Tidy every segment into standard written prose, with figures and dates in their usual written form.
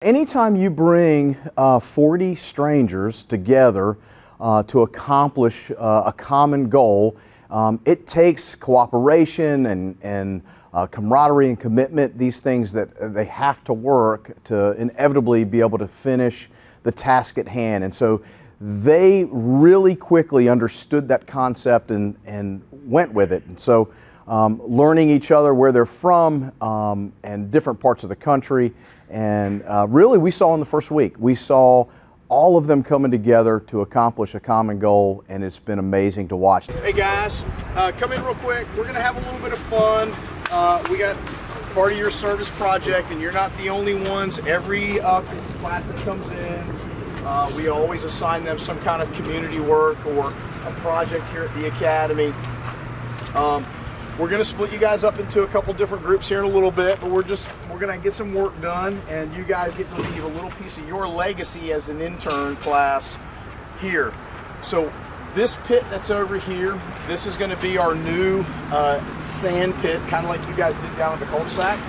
Anytime you bring 40 strangers together to accomplish a common goal, it takes cooperation and camaraderie and commitment, these things that they have to work to inevitably be able to finish the task at hand. And so they really quickly understood that concept and went with it. And so learning each other, where they're from, and different parts of the country. And really, we saw in the first week, we saw all of them coming together to accomplish a common goal, and it's been amazing to watch. Hey guys, come in real quick. We're gonna have a little bit of fun. We got part of your service project, and you're not the only ones. Every class that comes in, we always assign them some kind of community work or a project here at the academy. We're going to split you guys up into a couple different groups here in a little bit, but we're going to get some work done, and you guys get to leave a little piece of your legacy as an intern class here. So this pit that's over here, this is going to be our new sand pit, kind of like you guys did down at the cul-de-sac,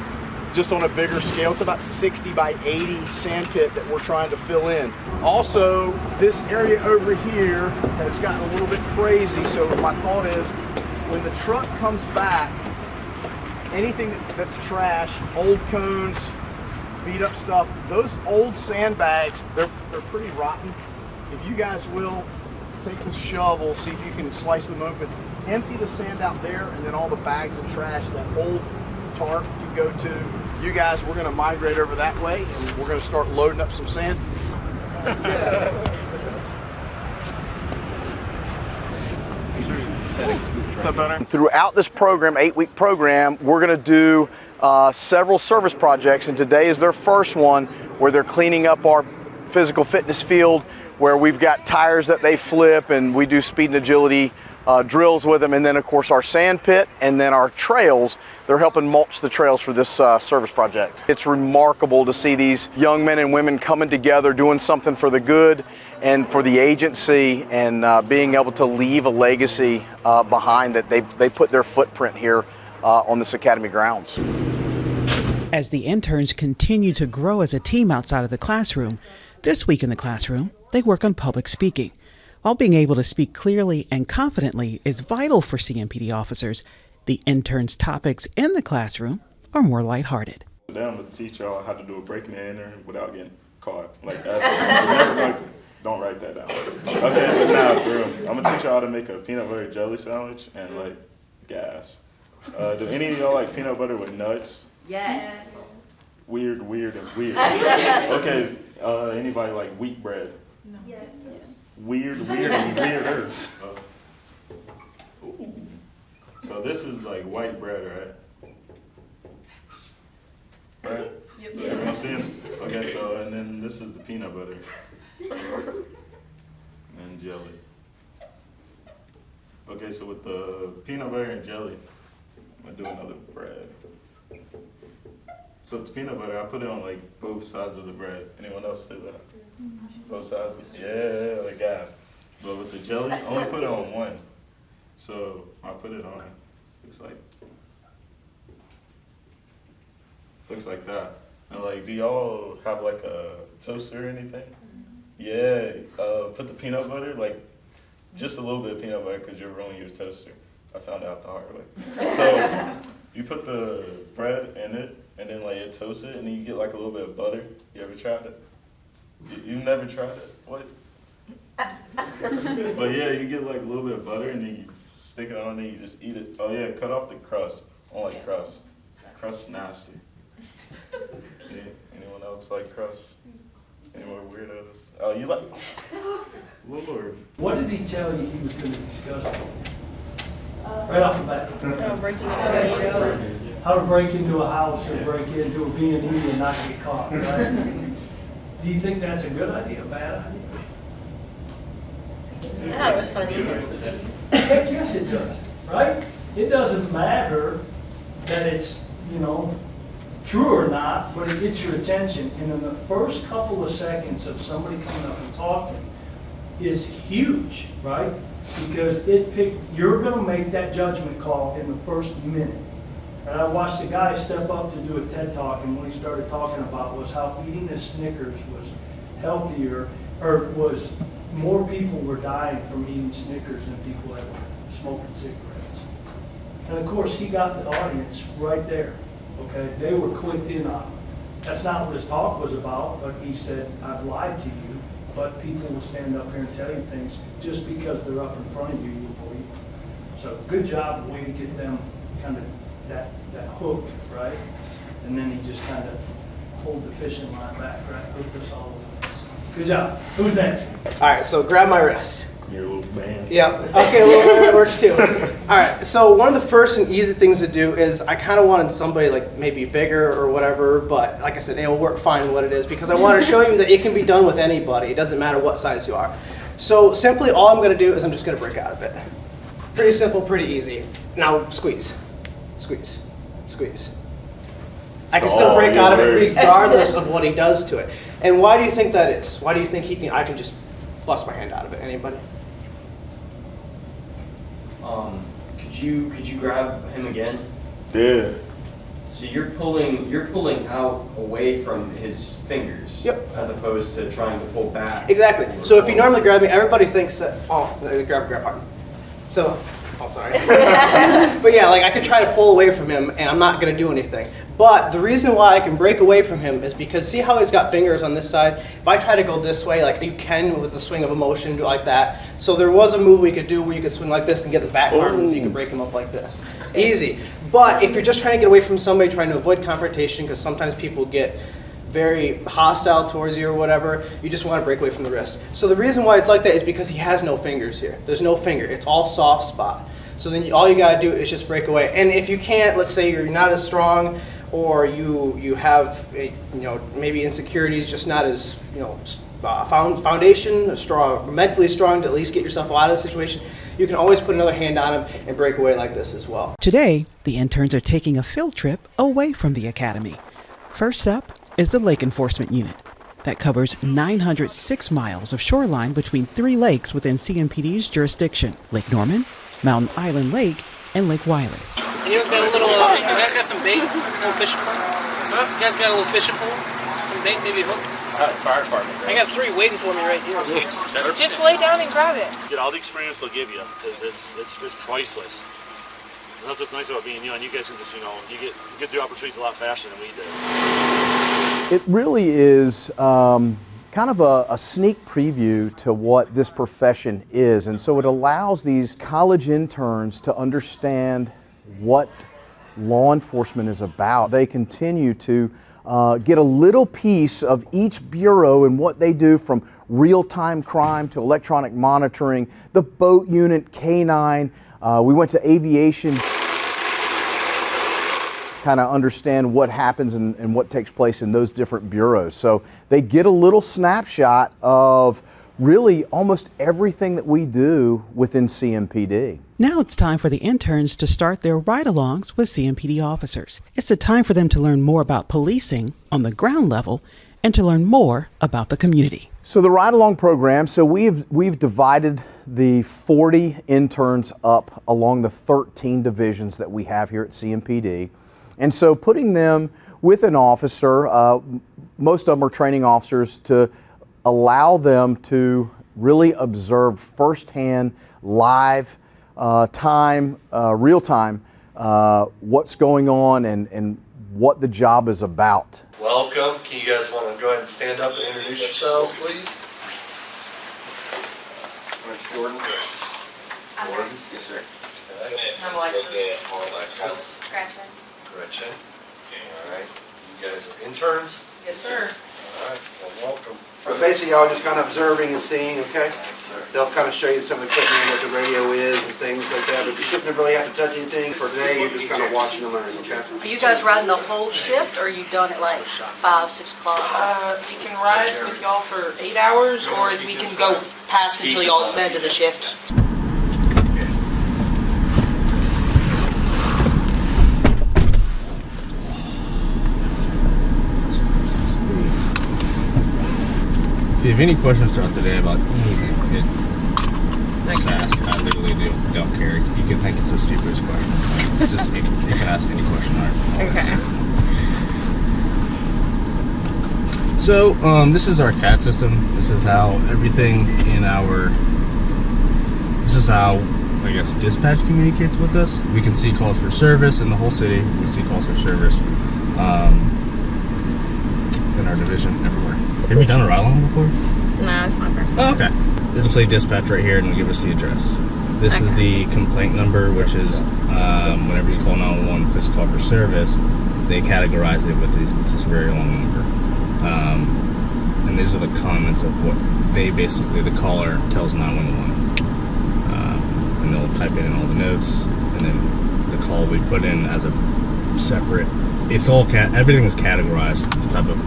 just on a bigger scale. It's about 60 by 80 sand pit that we're trying to fill in. Also, this area over here has gotten a little bit crazy, so my thought is, when the truck comes back, anything that's trash, old cones, beat up stuff, those old sandbags, they're pretty rotten. If you guys will, take the shovel, see if you can slice them open, empty the sand out there, and then all the bags of trash, that old tarp you go to, you guys, we're gonna migrate over that way, and we're gonna start loading up some sand. Throughout this program, 8-week program, we're going to do several service projects, and today is their first one where they're cleaning up our physical fitness field, where we've got tires that they flip, and we do speed and agility drills with them, and then of course our sand pit, and then our trails. They're helping mulch the trails for this service project. It's remarkable to see these young men and women coming together, doing something for the good and for the agency, and being able to leave a legacy behind that they put their footprint here on this academy grounds. As the interns continue to grow as a team outside of the classroom, this week in the classroom, they work on public speaking. While being able to speak clearly and confidently is vital for CMPD officers, the interns' topics in the classroom are more lighthearted. Today I'm going to teach y'all how to do a breaking and entering without getting caught. Don't write that down. Okay, but now, for real, I'm going to teach y'all how to make a peanut butter jelly sandwich and gas. Do any of y'all like peanut butter with nuts? Yes. Weird, and weird. Okay, anybody like wheat bread? No. Yes. Weird, and weirder. So this is like white bread, right? Right? Yep. Everyone see them? Okay, so, and then this is the peanut butter. And jelly. Okay, so with the peanut butter and jelly, I'm gonna do another bread. So with the peanut butter, I put it on both sides of the bread. Anyone else do that? Both sides? Yeah, like gas. But with the jelly, I only put it on one. So I put it on, looks like that. And do y'all have a toaster or anything? Yeah, put the peanut butter, just a little bit of peanut butter because you're ruining your toaster. I found out the hard way. So you put the bread in it, and then you toast it, and then you get a little bit of butter. You ever tried it? You never tried it? What? But yeah, you get a little bit of butter, and then you stick it on, and you just eat it. Oh yeah, cut off the crust. I don't like crust. Crust's nasty. Yeah. Anyone else like crust? Any more weirdos? Oh, you like? Lord. What did he tell you he was going to discuss? Right off the bat. Breaking into How to break into a house or break into a B&E and not get caught, right? Do you think that's a good idea, a bad idea? I thought it was funny. Heck yes it does, right? It doesn't matter that it's, true or not, but it gets your attention. And in the first couple of seconds of somebody coming up and talking is huge, right? Because you're going to make that judgment call in the first minute. And I watched a guy step up to do a TED Talk, and what he started talking about was how eating a Snickers was healthier, or was more people were dying from eating Snickers than people that were smoking cigarettes. And of course, he got the audience right there, okay? They were clicked in on him. That's not what his talk was about, but he said, I've lied to you, but people will stand up here and tell you things just because they're up in front of you, you'll believe them. So good job, way to get them kind of that hook, right? And then he just kind of pulled the fishing line back, right? Hooked us all over. Good job. Who's next? All right, so grab my wrist. You're a little man. Yeah, okay, a little bit works too. All right, so one of the first and easy things to do is I kind of wanted somebody like maybe bigger or whatever, but like I said, it will work fine what it is because I want to show you that it can be done with anybody. It doesn't matter what size you are. So simply all I'm going to do is I'm just going to break out of it. Pretty simple, pretty easy. Now squeeze, squeeze, squeeze. I can still break out of it regardless of what he does to it. And why do you think that is? Why do you think I can just bust my hand out of it? Anybody? Could you grab him again? Yeah. So you're pulling out away from his fingers. Yep. As opposed to trying to pull back. Exactly. So if you normally grab me, everybody thinks that, oh, grab hard. So, oh, sorry. But yeah, like I can try to pull away from him and I'm not going to do anything. But the reason why I can break away from him is because see how he's got fingers on this side? If I try to go this way, like you can with the swing of a motion, do it like that. So there was a move we could do where you could swing like this and get the back arm and you can break him up like this. Easy. But if you're just trying to get away from somebody, trying to avoid confrontation, because sometimes people get very hostile towards you or whatever, you just want to break away from the wrist. So the reason why it's like that is because he has no fingers here. There's no finger. It's all soft spot. So then all you got to do is just break away. And if you can't, let's say you're not as strong, or you have maybe insecurities, just not as foundation strong, mentally strong to at least get yourself out of the situation, you can always put another hand on him and break away like this as well. Today, the interns are taking a field trip away from the academy. First up is the Lake Enforcement Unit that covers 906 miles of shoreline between 3 lakes within CMPD's jurisdiction: Lake Norman, Mountain Island Lake, and Lake Wiley. You guys got a little, you guys got some bait, a little fishing pole? What's up? You guys got a little fishing pole? Some bait, maybe a hook? Fire department. I got 3 waiting for me right here. Just lay down and grab it. Get all the experience they'll give you, because it's priceless. And that's what's nice about being young. You guys can just, you get through opportunities a lot faster than we did. It really is kind of a sneak preview to what this profession is. And so it allows these college interns to understand what law enforcement is about. They continue to get a little piece of each bureau and what they do, from real-time crime to electronic monitoring, the boat unit, K9. We went to aviation, kind of understand what happens and what takes place in those different bureaus. So they get a little snapshot of really almost everything that we do within CMPD. Now it's time for the interns to start their ride-alongs with CMPD officers. It's a time for them to learn more about policing on the ground level and to learn more about the community. So the ride-along program, so we've divided the 40 interns up along the 13 divisions that we have here at CMPD. And so putting them with an officer, most of them are training officers, to allow them to really observe firsthand, live time, real time, what's going on and what the job is about. Welcome. Can you guys want to go ahead and stand up and introduce yourselves, please? Jordan? Jordan? Yes, sir. Okay. I'm Alexis. Alexis. Gretchen. Gretchen. All right. You guys are interns? Yes, sir. All right. Well, welcome. But basically, y'all just kind of observing and seeing, okay? Yes, sir. They'll kind of show you some of the equipment, what the radio is and things like that, but you shouldn't really have to touch anything. For today, you're just kind of watching and learning, okay? Are you guys riding the whole shift, or are you done at like 5, 6 o'clock? We can ride with y'all for 8 hours, or we can go past until y'all at the end of the shift. If you have any questions throughout the day about anything, just ask. literally don't care. You can think it's the stupidest question. Just you can ask any question. I'll answer. So this is our CAD system. This is how everything in this is how, I guess, dispatch communicates with us. We can see calls for service in the whole city. We see calls for service in our division everywhere. Have you done a ride-along before? No, it's my first Oh, okay. It'll say dispatch right here and it'll give us the address. This is the complaint number, which is whenever you call 911, place a call for service, they categorize it with this very long number. And these are the comments of what they basically, the caller tells 911. And they'll type in all the notes, and then the call we put in as a separate, it's all, everything is categorized, the type of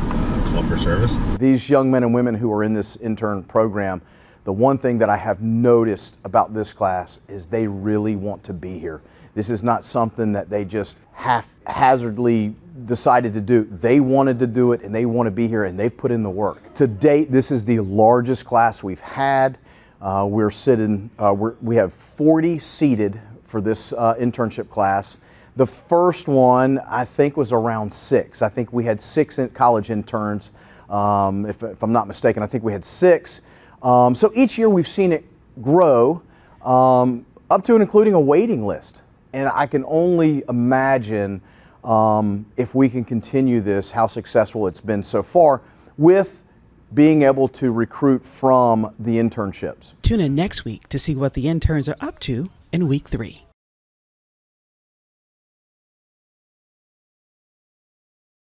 call for service. These young men and women who are in this intern program, the one thing that I have noticed about this class is they really want to be here. This is not something that they just haphazardly decided to do. They wanted to do it and they want to be here and they've put in the work. To date, this is the largest class we've had. We have 40 seated for this internship class. The first one, I think, was around 6. I think we had 6 college interns. If I'm not mistaken, I think we had 6. So each year we've seen it grow up to and including a waiting list. And I can only imagine if we can continue this, how successful it's been so far with being able to recruit from the internships. Tune in next week to see what the interns are up to in week 3.